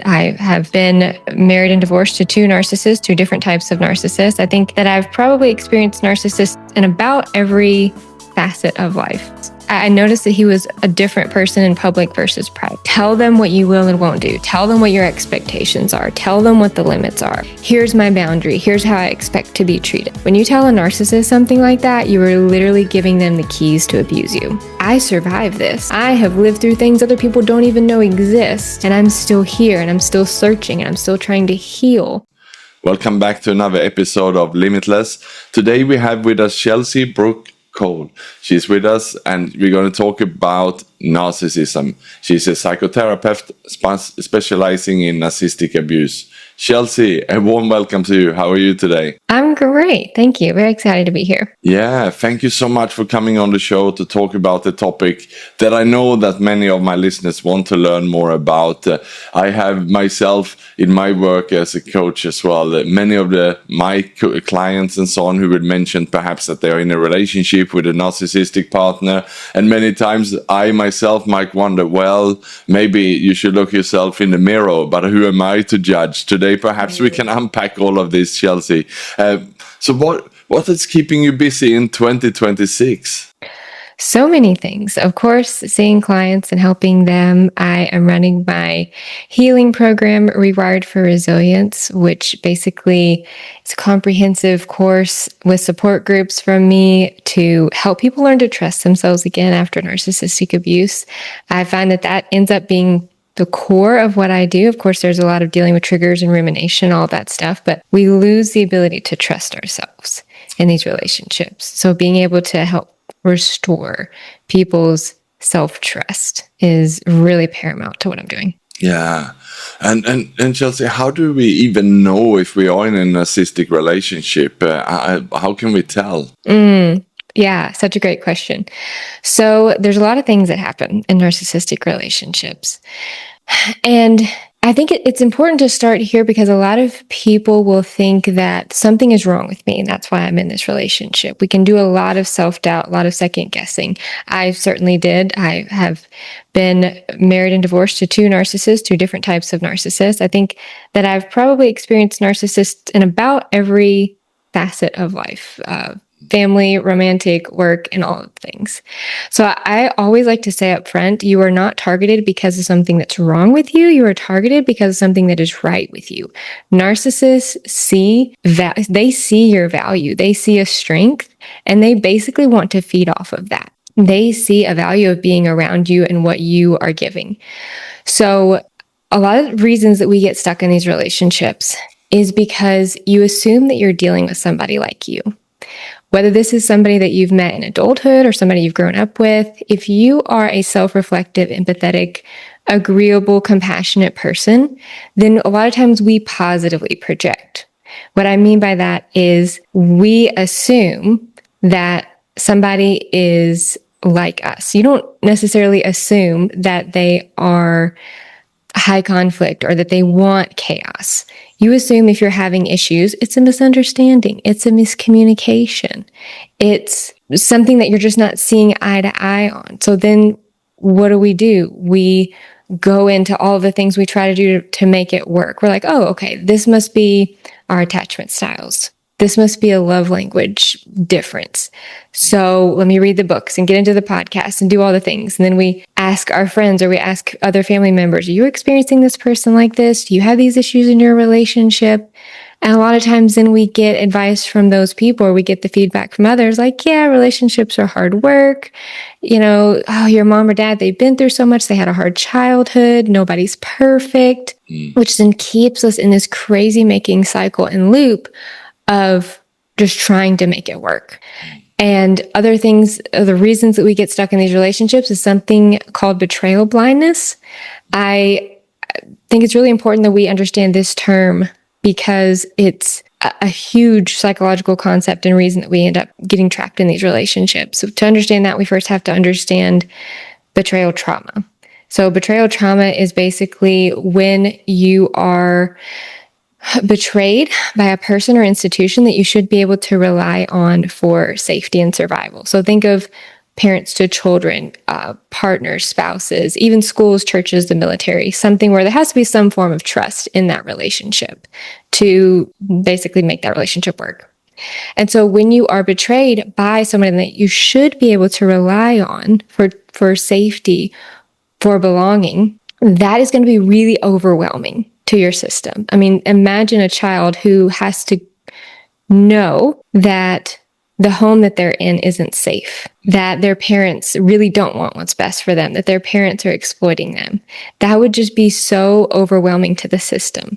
I have been married and divorced to two narcissists, two different types of narcissists. I think that I've probably experienced narcissists in about every facet of life. I noticed that he was a different person in public versus private. Tell them what you will and won't do. Tell them what your expectations are. Tell them what the limits are. Here's my boundary. Here's how I expect to be treated. When you tell a narcissist something like that, you are literally giving them the keys to abuse you. I survived this. I have lived through things other people don't even know exist, and I'm still here, and I'm still searching, and I'm still trying to heal. Welcome back to another episode of Limitless. Today we have with us Chelsey Brooke. She's with us and we're going to talk about narcissism. She's a psychotherapist specializing in narcissistic abuse. Chelsey, a warm welcome to you. How are you today? I'm great. Thank you. Very excited to be here. Yeah, thank you so much for coming on the show to talk about the topic that I know that many of my listeners want to learn more about. I have myself in my work as a coach as well. Many of my clients and so on who would mention perhaps that they're in a relationship with a narcissistic partner. And many times I myself might wonder, well, maybe you should look yourself in the mirror, but who am I to judge? Today, perhaps we can unpack all of this, Chelsey. So what is keeping you busy in 2026? So many things. Of course, seeing clients and helping them. I am running my healing program, Rewired for Resilience, which basically is a comprehensive course with support groups from me to help people learn to trust themselves again after narcissistic abuse. I find that ends up being the core of what I do. Of course, there's a lot of dealing with triggers and rumination, all that stuff, but we lose the ability to trust ourselves in these relationships. So being able to help restore people's self-trust is really paramount to what I'm doing. Yeah. And Chelsey, how do we even know if we are in a narcissistic relationship? How can we tell? Yeah, such a great question. So there's a lot of things that happen in narcissistic relationships. And I think it's important to start here because a lot of people will think that something is wrong with me and that's why I'm in this relationship. We can do a lot of self-doubt, a lot of second guessing. I certainly did. I have been married and divorced to two narcissists, two different types of narcissists. I think that I've probably experienced narcissists in about every facet of life. Family, romantic, work, and all of things. So I always like to say up front, you are not targeted because of something that's wrong with you. You are targeted because of something that is right with you. Narcissists they see your value. They see a strength, and they basically want to feed off of that. They see a value of being around you and what you are giving. So a lot of reasons that we get stuck in these relationships is because you assume that you're dealing with somebody like you. Whether this is somebody that you've met in adulthood or somebody you've grown up with, if you are a self-reflective, empathetic, agreeable, compassionate person, then a lot of times we positively project. What I mean by that is we assume that somebody is like us. You don't necessarily assume that they are high conflict or that they want chaos. You assume if you're having issues, it's a misunderstanding. It's a miscommunication. It's something that you're just not seeing eye to eye on. So then what do? We go into all the things we try to do to make it work. We're like, oh, okay, this must be our attachment styles. This must be a love language difference. So let me read the books and get into the podcast and do all the things. And then we ask our friends or we ask other family members, are you experiencing this person like this? Do you have these issues in your relationship? And a lot of times then we get advice from those people or we get the feedback from others like, yeah, relationships are hard work. Oh, your mom or dad, they've been through so much. They had a hard childhood. Nobody's perfect, which then keeps us in this crazy making cycle and loop of just trying to make it work. And other things, the reasons that we get stuck in these relationships is something called betrayal blindness. I think it's really important that we understand this term because it's a huge psychological concept and reason that we end up getting trapped in these relationships. So to understand that, we first have to understand betrayal trauma. So betrayal trauma is basically when you are betrayed by a person or institution that you should be able to rely on for safety and survival. So think of parents to children, partners, spouses, even schools, churches, the military, something where there has to be some form of trust in that relationship to basically make that relationship work. And so when you are betrayed by someone that you should be able to rely on for safety, for belonging, that is going to be really overwhelming to your system. I mean, imagine a child who has to know that the home that they're in isn't safe, that their parents really don't want what's best for them, that their parents are exploiting them. That would just be so overwhelming to the system.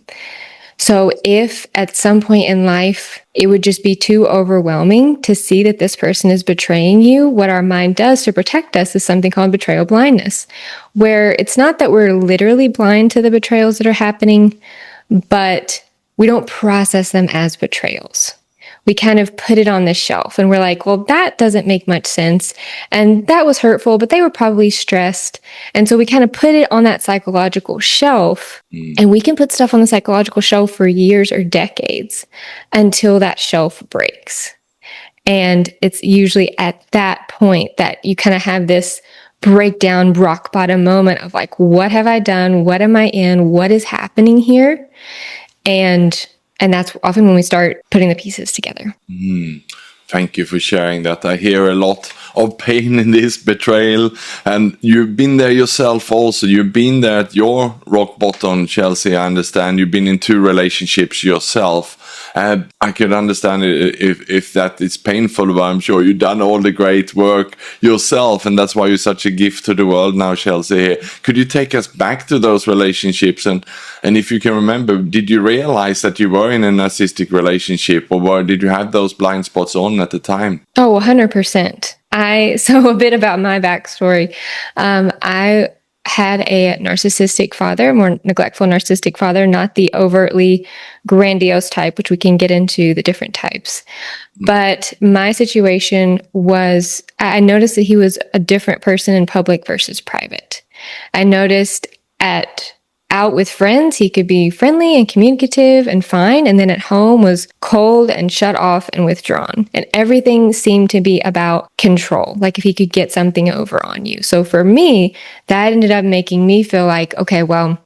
So if at some point in life, it would just be too overwhelming to see that this person is betraying you, what our mind does to protect us is something called betrayal blindness, where it's not that we're literally blind to the betrayals that are happening, but we don't process them as betrayals. We kind of put it on the shelf and we're like, well, that doesn't make much sense. And that was hurtful, but they were probably stressed. And so we kind of put it on that psychological shelf, and we can put stuff on the psychological shelf for years or decades until that shelf breaks. And it's usually at that point that you kind of have this breakdown, rock bottom moment of like, what have I done? What am I in? What is happening here? And that's often when we start putting the pieces together. Thank you for sharing that. I hear a lot of pain in this betrayal, and you've been there yourself also. You've been there at your rock bottom, Chelsey. I understand you've been in 2 relationships yourself. I could understand if that is painful, but I'm sure you've done all the great work yourself, and that's why you're such a gift to the world now, Chelsey. Could you take us back to those relationships? And if you can remember, did you realize that you were in a narcissistic relationship, or did you have those blind spots on at the time? Oh, 100%. So a bit about my backstory. I had a narcissistic father, more neglectful narcissistic father, not the overtly grandiose type, which we can get into the different types. But my situation was, I noticed that he was a different person in public versus private. I noticed out with friends, he could be friendly and communicative and fine, and then at home was cold and shut off and withdrawn. And everything seemed to be about control, like if he could get something over on you. So for me, that ended up making me feel like, okay, well,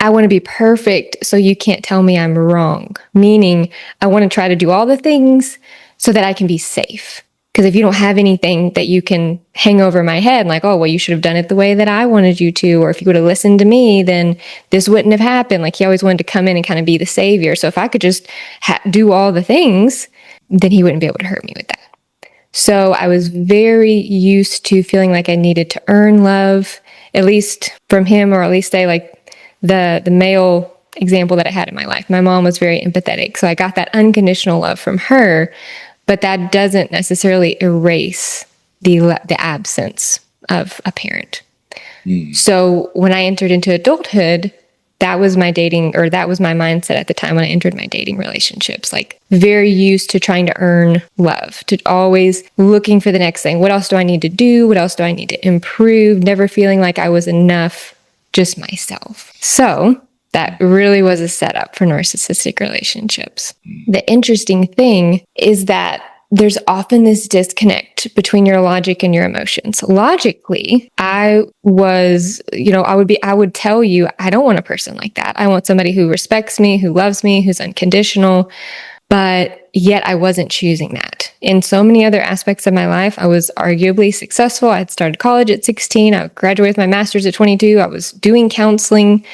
I want to be perfect, so you can't tell me I'm wrong. Meaning, I want to try to do all the things so that I can be safe. Because if you don't have anything that you can hang over my head, like, oh, well, you should have done it the way that I wanted you to, or if you would have listened to me, then this wouldn't have happened. Like, he always wanted to come in and kind of be the savior. So if I could just do all the things, then he wouldn't be able to hurt me with that. So I was very used to feeling like I needed to earn love, at least from him, or at least say like the male example that I had in my life. My mom was very empathetic. So I got that unconditional love from her. But that doesn't necessarily erase the absence of a parent. So when I entered into adulthood, that was my mindset at the time when I entered my dating relationships. Like, very used to trying to earn love, to always looking for the next thing. What else do I need to do? What else do I need to improve? Never feeling like I was enough, just myself. So that really was a setup for narcissistic relationships. The interesting thing is that there's often this disconnect between your logic and your emotions. Logically, I would tell you, I don't want a person like that. I want somebody who respects me, who loves me, who's unconditional. But yet I wasn't choosing that. In so many other aspects of my life, I was arguably successful. I had started college at 16. I graduated with my master's at 22. I was doing counseling.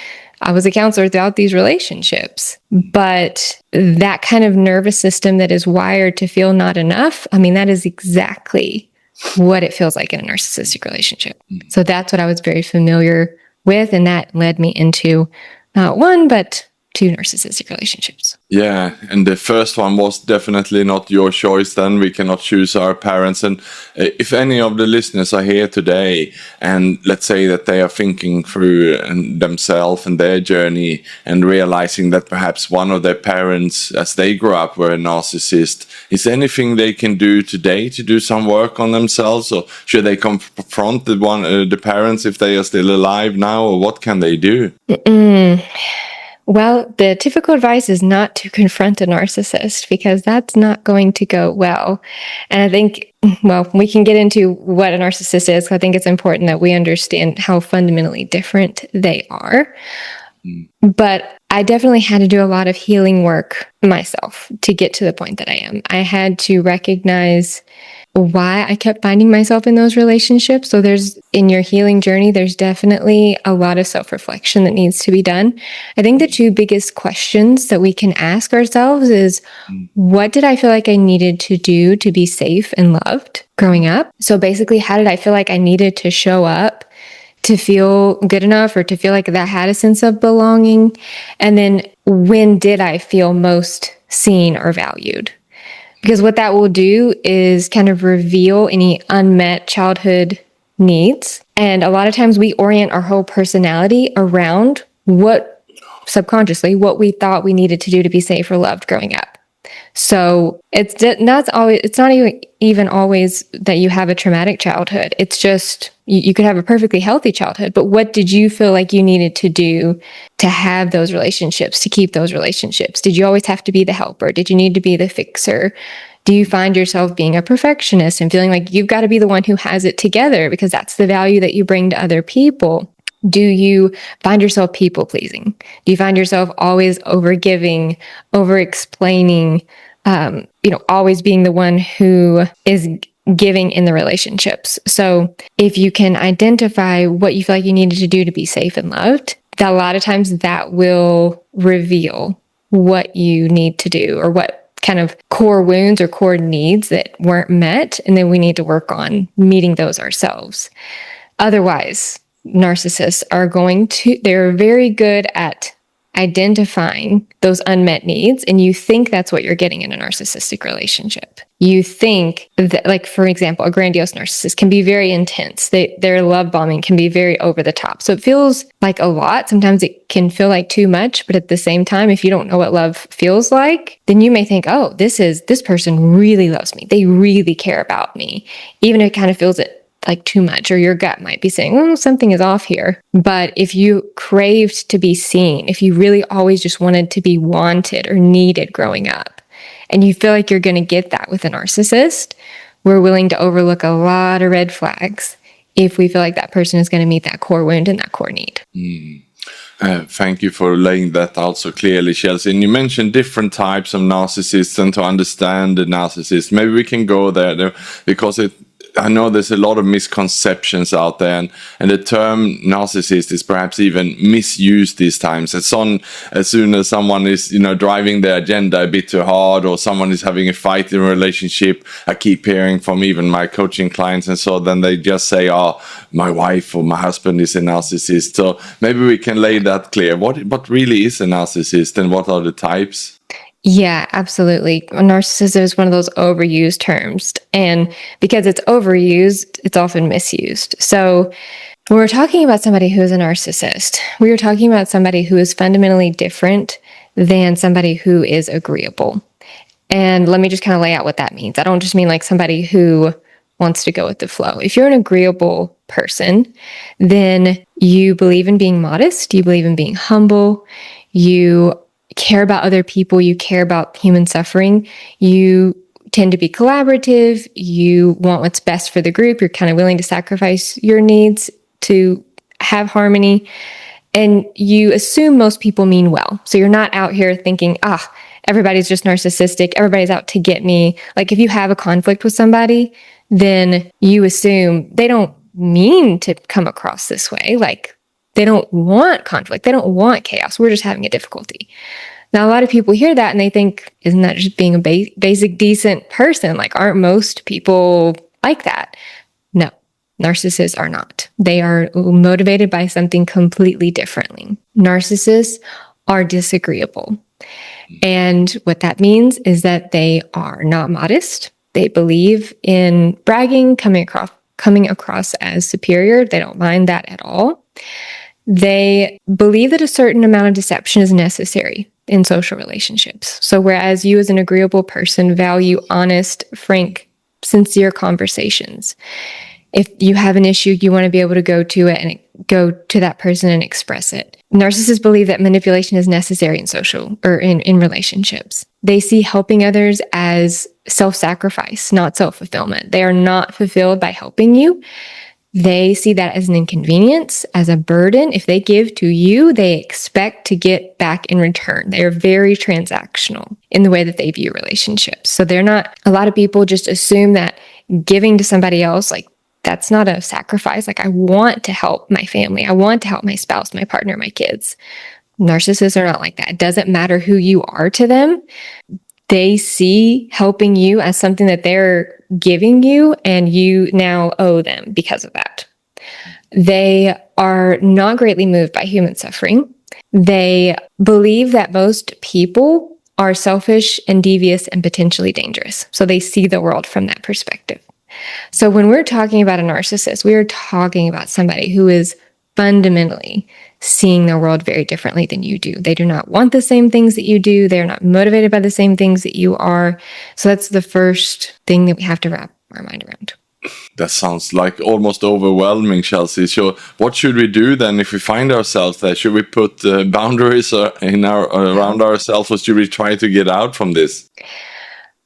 I was a counselor throughout these relationships. But that kind of nervous system that is wired to feel not enough, I mean, that is exactly what it feels like in a narcissistic relationship. So that's what I was very familiar with. And that led me into not one, but 2 narcissistic relationships. Yeah, and the first one was definitely not your choice. Then we cannot choose our parents. And if any of the listeners are here today, and let's say that they are thinking through themselves and their journey, and realizing that perhaps one of their parents, as they grew up, were a narcissist, is there anything they can do today to do some work on themselves, or should they confront the parents if they are still alive now, or what can they do? Well, the typical advice is not to confront a narcissist because that's not going to go well. And I think, well, we can get into what a narcissist is. I think it's important that we understand how fundamentally different they are. But I definitely had to do a lot of healing work myself to get to the point that I am. I had to recognize why I kept finding myself in those relationships. So in your healing journey, there's definitely a lot of self-reflection that needs to be done. I think the two biggest questions that we can ask ourselves is, what did I feel like I needed to do to be safe and loved growing up? So basically, how did I feel like I needed to show up to feel good enough or to feel like that I had a sense of belonging? And then when did I feel most seen or valued? Because what that will do is kind of reveal any unmet childhood needs. And a lot of times we orient our whole personality around subconsciously, what we thought we needed to do to be safe or loved growing up. So it's not even always that you have a traumatic childhood. It's just you could have a perfectly healthy childhood, but what did you feel like you needed to do to have those relationships, to keep those relationships? Did you always have to be the helper? Did you need to be the fixer? Do you find yourself being a perfectionist and feeling like you've got to be the one who has it together because that's the value that you bring to other people? Do you find yourself people pleasing? Do you find yourself always overgiving, over-explaining, always being the one who is giving in the relationships? So if you can identify what you feel like you needed to do to be safe and loved, that a lot of times that will reveal what you need to do or what kind of core wounds or core needs that weren't met. And then we need to work on meeting those ourselves. Otherwise, narcissists they're very good at identifying those unmet needs, and you think that's what you're getting in a narcissistic relationship. You think that, like, for example, a grandiose narcissist can be very intense. Their love bombing can be very over the top. So it feels like a lot. Sometimes it can feel like too much, but at the same time, if you don't know what love feels like, then you may think, oh, this person really loves me. They really care about me, even if it kind of feels like too much, or your gut might be saying, oh, something is off here. But if you craved to be seen, if you really always just wanted to be wanted or needed growing up, and you feel like you're going to get that with a narcissist, we're willing to overlook a lot of red flags if we feel like that person is going to meet that core wound and that core need. Thank you for laying that out so clearly, Chelsey. And you mentioned different types of narcissists, and to understand the narcissist, maybe we can go there because I know there's a lot of misconceptions out there, and the term narcissist is perhaps even misused these times. As soon as someone is, driving their agenda a bit too hard, or someone is having a fight in a relationship, I keep hearing from even my coaching clients, and so then they just say, "Oh, my wife or my husband is a narcissist." So maybe we can lay that clear. What really is a narcissist, and what are the types? Yeah, absolutely. Narcissism is one of those overused terms. And because it's overused, it's often misused. So when we're talking about somebody who is a narcissist, we are talking about somebody who is fundamentally different than somebody who is agreeable. And let me just kind of lay out what that means. I don't just mean like somebody who wants to go with the flow. If you're an agreeable person, then you believe in being modest, you believe in being humble, you care about other people, you care about human suffering, you tend to be collaborative, you want what's best for the group, you're kind of willing to sacrifice your needs to have harmony, and you assume most people mean well. So you're not out here thinking, everybody's just narcissistic, everybody's out to get me. Like if you have a conflict with somebody, then you assume they don't mean to come across this way. Like they don't want conflict. They don't want chaos. We're just having a difficulty. Now, a lot of people hear that and they think, isn't that just being a basic, decent person? Like, aren't most people like that? No, narcissists are not. They are motivated by something completely differently. Narcissists are disagreeable. And what that means is that they are not modest. They believe in bragging, coming across as superior. They don't mind that at all. They believe that a certain amount of deception is necessary in social relationships. So whereas you as an agreeable person value honest, frank, sincere conversations, If you have an issue, you want to be able to go to it and go to that person and express it. Narcissists believe that manipulation is necessary in social or in relationships. They see helping others as self-sacrifice, not self-fulfillment. They are not fulfilled by helping you. They see that as an inconvenience, as a burden. If they give to you, they expect to get back in return. They are very transactional in the way that they view relationships. So a lot of people just assume that giving to somebody else, like, that's not a sacrifice. Like, I want to help my family. I want to help my spouse, my partner, my kids. Narcissists are not like that. It doesn't matter who you are to them. They see helping you as something that they're giving you, and you now owe them because of that. They are not greatly moved by human suffering. They believe that most people are selfish and devious and potentially dangerous. So they see the world from that perspective. So when we're talking about a narcissist, we are talking about somebody who is fundamentally seeing the world very differently than you do. They do not want the same things that you do. They're not motivated by the same things that you are. So that's the first thing that we have to wrap our mind around. That sounds like almost overwhelming, Chelsey. So what should we do then if we find ourselves there? Should we put boundaries around ourselves, or should we try to get out from this?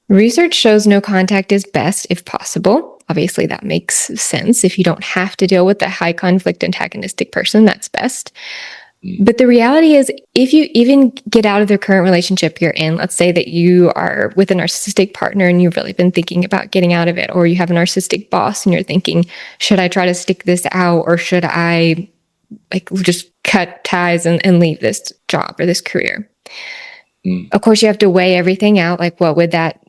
Research shows no contact is best if possible. Obviously, that makes sense. If you don't have to deal with a high conflict antagonistic person, that's best. But the reality is, if you even get out of the current relationship you're in, let's say that you are with a narcissistic partner and you've really been thinking about getting out of it, or you have a narcissistic boss and you're thinking, should I try to stick this out, or should I just cut ties and leave this job or this career? Of course, you have to weigh everything out. Like, what would that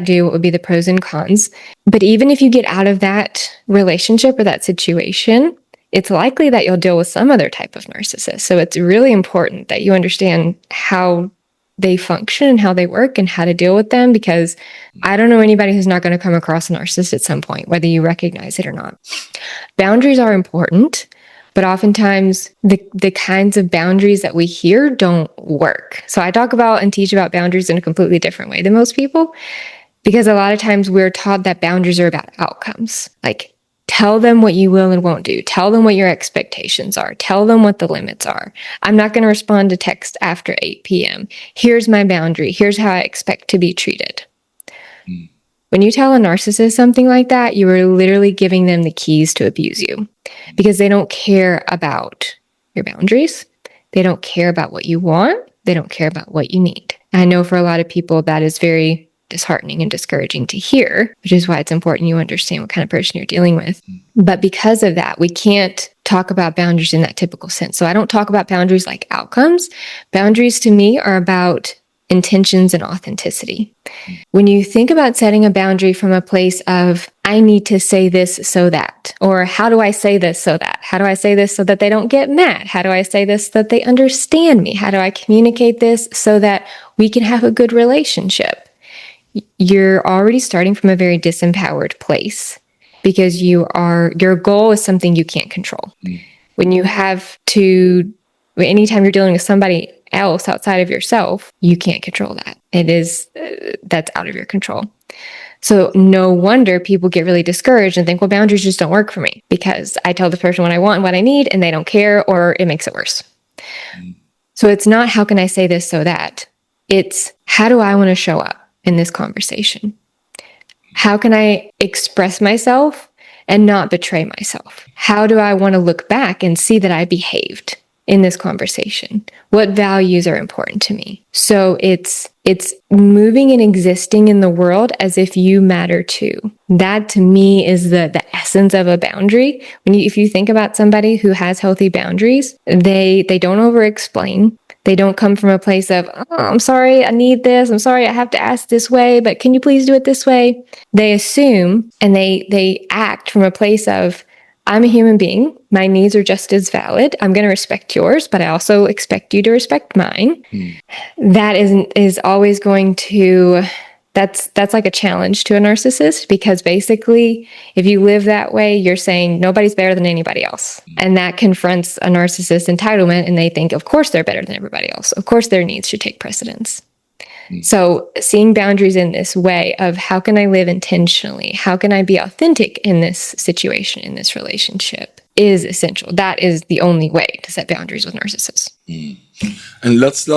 do? What would be the pros and cons? But even if you get out of that relationship or that situation, it's likely that you'll deal with some other type of narcissist. So it's really important that you understand how they function and how they work and how to deal with them, because I don't know anybody who's not going to come across a narcissist at some point, whether you recognize it or not. Boundaries are important, but oftentimes the kinds of boundaries that we hear don't work. So I talk about and teach about boundaries in a completely different way than most people, because a lot of times we're taught that boundaries are about outcomes. Like, tell them what you will and won't do. Tell them what your expectations are. Tell them what the limits are. I'm not going to respond to text after 8 p.m. Here's my boundary. Here's how I expect to be treated. When you tell a narcissist something like that, you are literally giving them the keys to abuse you, because they don't care about your boundaries. They don't care about what you want. They don't care about what you need. I know for a lot of people that is very disheartening and discouraging to hear, which is why it's important you understand what kind of person you're dealing with. But because of that, we can't talk about boundaries in that typical sense. So I don't talk about boundaries like outcomes. Boundaries to me are about intentions and authenticity. When you think about setting a boundary from a place of, I need to say this so that, or how do I say this so that? How do I say this so that they don't get mad? How do I say this so that they understand me? How do I communicate this so that we can have a good relationship? You're already starting from a very disempowered place, because your goal is something you can't control. When you have to, anytime you're dealing with somebody else outside of yourself, you can't control that. That's out of your control. So no wonder people get really discouraged and think, well, boundaries just don't work for me, because I tell the person what I want and what I need and they don't care, or it makes it worse. So it's not, how can I say this so that? It's, how do I want to show up in this conversation? How can I express myself and not betray myself? How do I want to look back and see that I behaved in this conversation? What values are important to me? So it's moving and existing in the world as if you matter too. That to me is the essence of a boundary. If you think about somebody who has healthy boundaries, they don't over-explain. They don't come from a place of, oh, I'm sorry, I need this. I'm sorry, I have to ask this way, but can you please do it this way? They assume and they act from a place of, I'm a human being. My needs are just as valid. I'm going to respect yours, but I also expect you to respect mine. That is always going to, that's like a challenge to a narcissist, because basically, if you live that way, you're saying nobody's better than anybody else. And that confronts a narcissist entitlement, and they think, of course, they're better than everybody else. Of course, their needs should take precedence. So seeing boundaries in this way of how can I live intentionally? How can I be authentic in this situation, in this relationship is essential. That is the only way to set boundaries with narcissists. And let's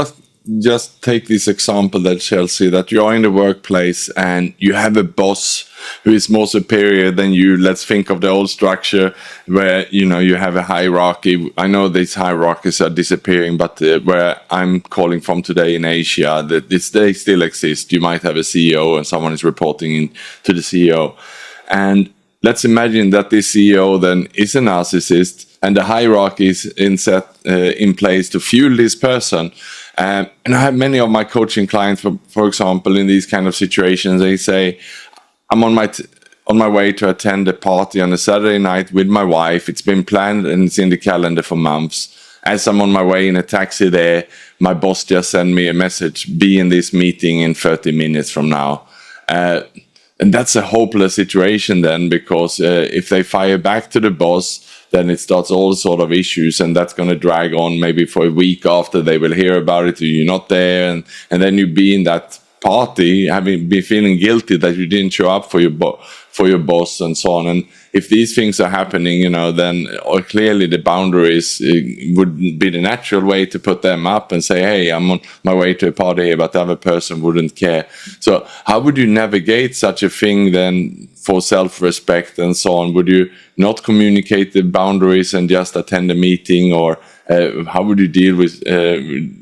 just take this example that Chelsey, that you are in the workplace and you have a boss who is more superior than you. Let's think of the old structure where, you have a hierarchy. I know these hierarchies are disappearing, but where I'm calling from today in Asia, they still exist. You might have a CEO and someone is reporting in to the CEO. And let's imagine that this CEO then is a narcissist and the hierarchy is in place to fuel this person. And I have many of my coaching clients, for example, in these kind of situations, they say, I'm on my way to attend a party on a Saturday night with my wife. It's been planned and it's in the calendar for months. As I'm on my way in a taxi there, my boss just sent me a message, be in this meeting in 30 minutes from now. And that's a hopeless situation then, because if they fire back to the boss, then it starts all sort of issues, and that's going to drag on maybe for a week after they will hear about it. You're not there, and then you be in that party, be feeling guilty that you didn't show up for your boss and so on. And if these things are happening, then clearly the boundaries would be the natural way to put them up and say, hey, I'm on my way to a party here, but the other person wouldn't care. So how would you navigate such a thing then for self-respect and so on? Would you not communicate the boundaries and just attend a meeting, or how would you deal with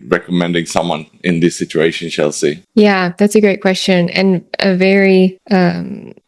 recommending someone in this situation, Chelsey? Yeah, that's a great question, and a very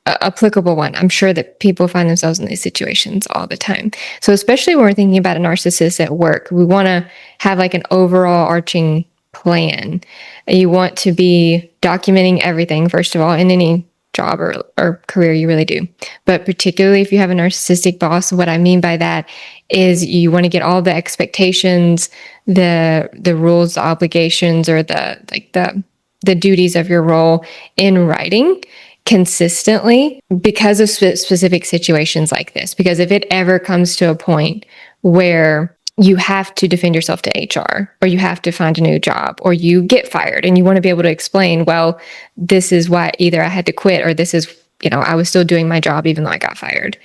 applicable one. I'm sure that people find themselves in these situations all the time. So especially when we're thinking about a narcissist at work, we want to have like an overall arching plan. You want to be documenting everything, first of all, in any job or career you really do. But particularly if you have a narcissistic boss, what I mean by that is you want to get all the expectations, the rules, the obligations, or the duties of your role in writing consistently because of specific situations like this. Because if it ever comes to a point where you have to defend yourself to HR, or you have to find a new job, or you get fired and you want to be able to explain, well, this is why either I had to quit, or this is, I was still doing my job even though I got fired.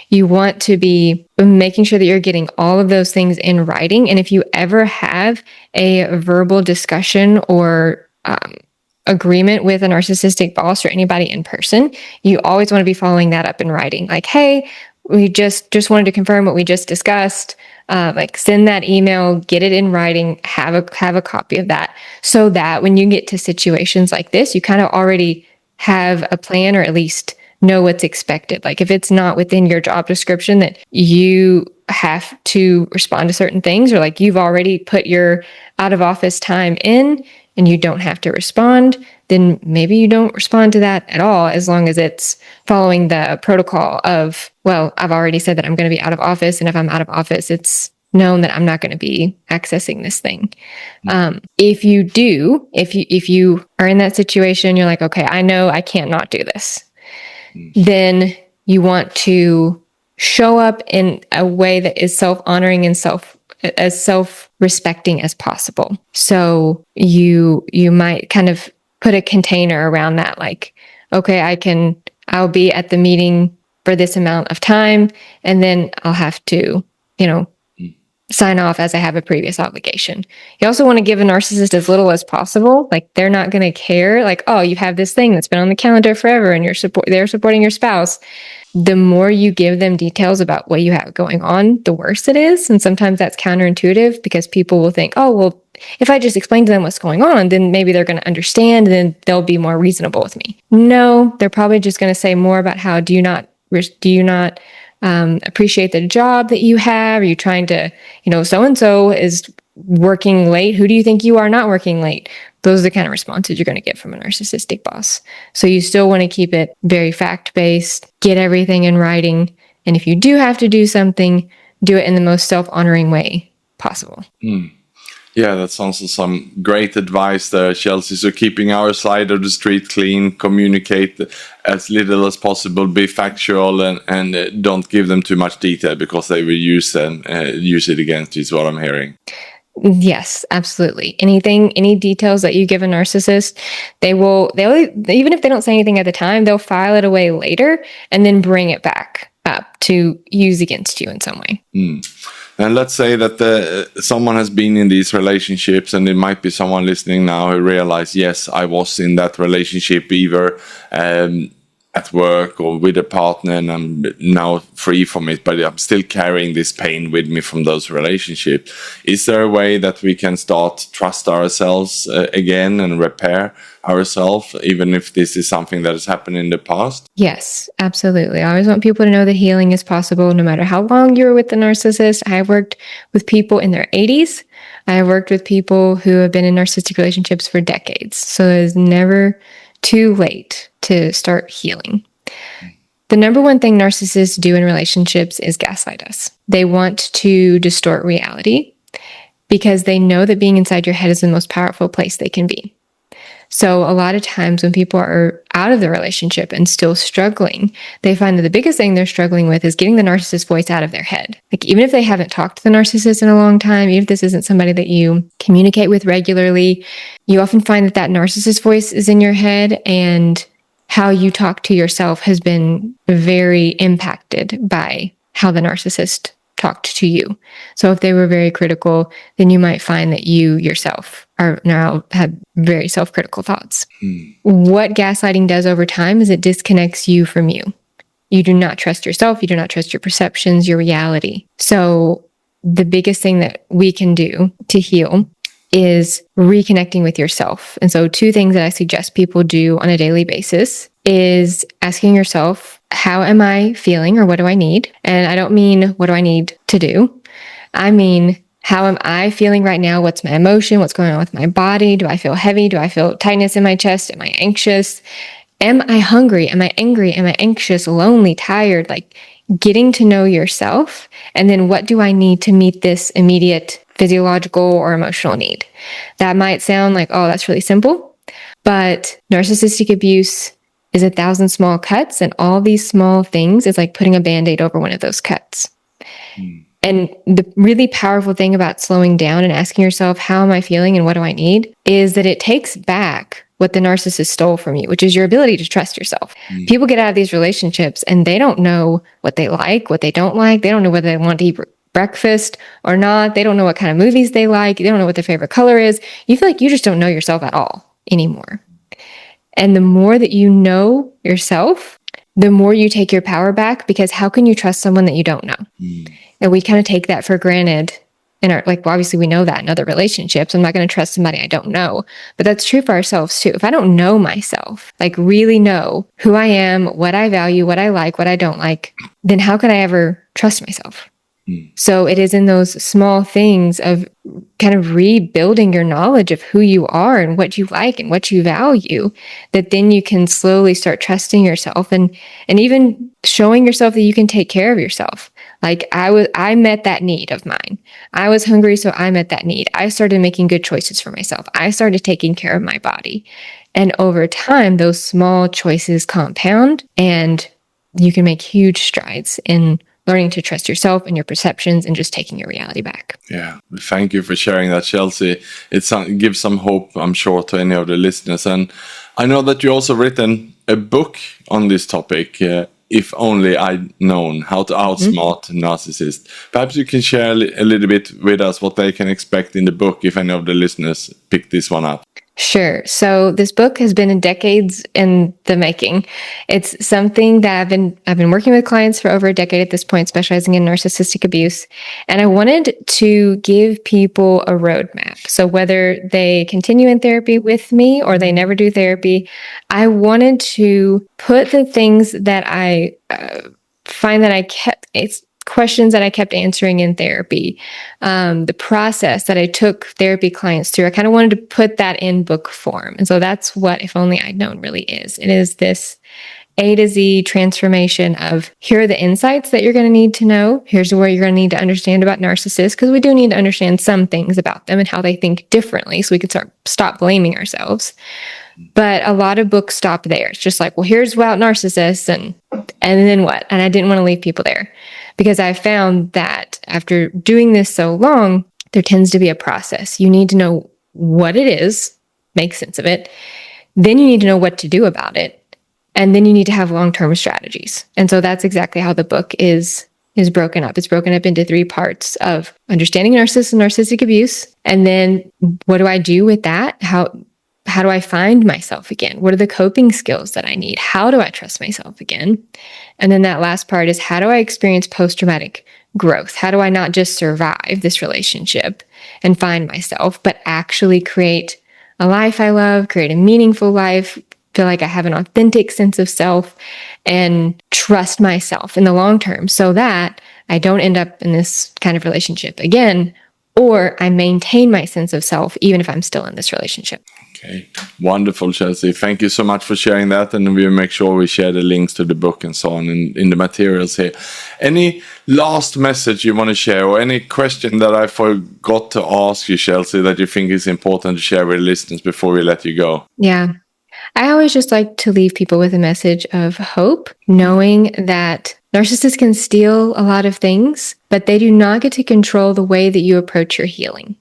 You want to be making sure that you're getting all of those things in writing. And if you ever have a verbal discussion or agreement with a narcissistic boss or anybody in person, you always want to be following that up in writing. Like, hey, we just wanted to confirm what we just discussed. Send that email, get it in writing, have a copy of that, so that when you get to situations like this, you kind of already have a plan, or at least know what's expected. Like if it's not within your job description that you have to respond to certain things, or like you've already put your out of office time in and you don't have to respond, then maybe you don't respond to that at all, as long as it's following the protocol of, well, I've already said that I'm going to be out of office, and if I'm out of office, it's known that I'm not going to be accessing this thing. If you are in that situation, you're like, okay, I know I can't not do this. Then you want to show up in a way that is self-honoring and self-respecting as possible. So you might kind of put a container around that, like, okay, I'll be at the meeting for this amount of time, and then I'll have to, sign off as I have a previous obligation. You also want to give a narcissist as little as possible. Like they're not going to care. Like, oh, you have this thing that's been on the calendar forever and they're supporting your spouse. The more you give them details about what you have going on, the worse it is. And sometimes that's counterintuitive, because people will think, oh, well, if I just explain to them what's going on, then maybe they're going to understand and then they'll be more reasonable with me. No, they're probably just going to say more about how do you not appreciate the job that you have? Are you trying to, so-and-so is working late. Who do you think you are not working late? Those are the kind of responses you're going to get from a narcissistic boss. So you still want to keep it very fact-based, get everything in writing. And if you do have to do something, do it in the most self-honoring way possible. Yeah, that's also some great advice there, Chelsey. So keeping our side of the street clean, communicate as little as possible, be factual, and don't give them too much detail, because they will use it against you, is what I'm hearing. Yes, absolutely. Any details that you give a narcissist, they'll, even if they don't say anything at the time, they'll file it away later and then bring it back up to use against you in some way. And let's say that someone has been in these relationships, and it might be someone listening now who realize, yes, I was in that relationship either at work or with a partner, and I'm now free from it, but I'm still carrying this pain with me from those relationships. Is there a way that we can start trust ourselves again and repair ourselves, even if this is something that has happened in the past? Yes, absolutely. I always want people to know that healing is possible no matter how long you were with the narcissist. I have worked with people in their 80s. I have worked with people who have been in narcissistic relationships for decades. So it is never too late to start healing. The number one thing narcissists do in relationships is gaslight us. They want to distort reality because they know that being inside your head is the most powerful place they can be. So a lot of times when people are out of the relationship and still struggling, they find that the biggest thing they're struggling with is getting the narcissist voice out of their head. Like, even if they haven't talked to the narcissist in a long time, even if this isn't somebody that you communicate with regularly, you often find that that narcissist voice is in your head, and how you talk to yourself has been very impacted by how the narcissist talked to you. So if they were very critical, then you might find that you yourself are now have very self-critical thoughts. What gaslighting does over time is it disconnects you from you. You do not trust yourself. You do not trust your perceptions, your reality. So the biggest thing that we can do to heal is reconnecting with yourself. And so 2 things that I suggest people do on a daily basis is asking yourself, how am I feeling, or what do I need? And I don't mean what do I need to do? I mean, how am I feeling right now? What's my emotion? What's going on with my body? Do I feel heavy? Do I feel tightness in my chest? Am I anxious? Am I hungry? Am I angry? Am I anxious, lonely, tired? Like, getting to know yourself. And then what do I need to meet this immediate physiological or emotional need? That might sound like, oh, that's really simple. But narcissistic abuse is 1,000 small cuts, and all these small things is like putting a Band-Aid over one of those cuts. And the really powerful thing about slowing down and asking yourself, how am I feeling and what do I need, is that it takes back what the narcissist stole from you, which is your ability to trust yourself. People get out of these relationships and they don't know what they like, what they don't like. They don't know whether they want to eat breakfast or not. They don't know what kind of movies they like. They don't know what their favorite color is. You feel like you just don't know yourself at all anymore. And the more that you know yourself, the more you take your power back, because how can you trust someone that you don't know? And we kind of take that for granted in our, like, well, obviously we know that in other relationships. I'm not going to trust somebody I don't know, but that's true for ourselves too. If I don't know myself, like really know who I am, what I value, what I like, what I don't like, then how can I ever trust myself? So it is in those small things of kind of rebuilding your knowledge of who you are and what you like and what you value, that then you can slowly start trusting yourself and even showing yourself that you can take care of yourself. Like I met that need of mine. I was hungry, so I met that need. I started making good choices for myself. I started taking care of my body. And over time, those small choices compound, and you can make huge strides in learning to trust yourself and your perceptions and just taking your reality back. Yeah, thank you for sharing that, Chelsey. It gives some hope, I'm sure, to any of the listeners. And I know that you also written a book on this topic, If Only I'd Known, How to Outsmart Narcissists. Perhaps you can share a little bit with us what they can expect in the book if any of the listeners pick this one up. Sure. So this book has been decades in the making. It's something that I've been working with clients for over a decade at this point, specializing in narcissistic abuse. And I wanted to give people a roadmap. So whether they continue in therapy with me or they never do therapy, I wanted to put the things that I find that it's questions that I kept answering in therapy, the process that I took therapy clients through. I kind of wanted to put that in book form. And so that's what If Only I'd Known really is. It is this A to Z transformation of, here are the insights that you're going to need to know. Here's where you're going to need to understand about narcissists, because we do need to understand some things about them and how they think differently so we can stop blaming ourselves. But a lot of books stop there. It's just like, well, here's about narcissists and then what? And I didn't want to leave people there, because I found that after doing this so long, there tends to be a process. You need to know what it is, make sense of it. Then you need to know what to do about it. And then you need to have long-term strategies. And so that's exactly how the book is broken up. It's broken up into 3 parts of understanding narcissists and narcissistic abuse. And then what do I do with that? How do I find myself again? What are the coping skills that I need? How do I trust myself again? And then that last part is, how do I experience post-traumatic growth? How do I not just survive this relationship and find myself, but actually create a life I love, create a meaningful life, feel like I have an authentic sense of self, and trust myself in the long term so that I don't end up in this kind of relationship again, or I maintain my sense of self even if I'm still in this relationship. Okay, wonderful, Chelsey. Thank you so much for sharing that, and we'll make sure we share the links to the book and so on in the materials here. Any last message you want to share, or any question that I forgot to ask you, Chelsey, that you think is important to share with listeners before we let you go? Yeah. I always just like to leave people with a message of hope, knowing that narcissists can steal a lot of things, but they do not get to control the way that you approach your healing.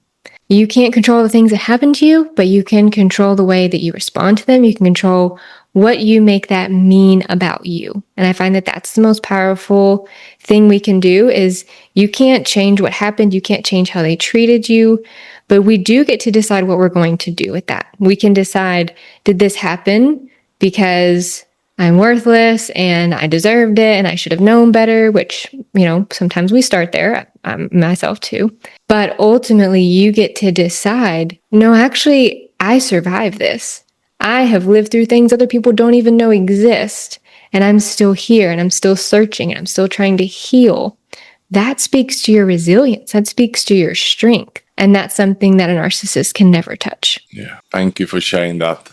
You can't control the things that happen to you, but you can control the way that you respond to them. You can control what you make that mean about you. And I find that that's the most powerful thing we can do. Is you can't change what happened. You can't change how they treated you, but we do get to decide what we're going to do with that. We can decide, did this happen because I'm worthless and I deserved it and I should have known better, which, sometimes we start there, myself too. But ultimately you get to decide, no, actually, I survived this. I have lived through things other people don't even know exist, and I'm still here and I'm still searching and I'm still trying to heal. That speaks to your resilience. That speaks to your strength. And that's something that a narcissist can never touch. Yeah, thank you for sharing that.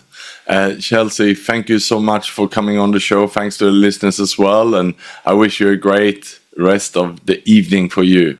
Chelsey, thank you so much for coming on the show. Thanks to the listeners as well. And I wish you a great rest of the evening for you.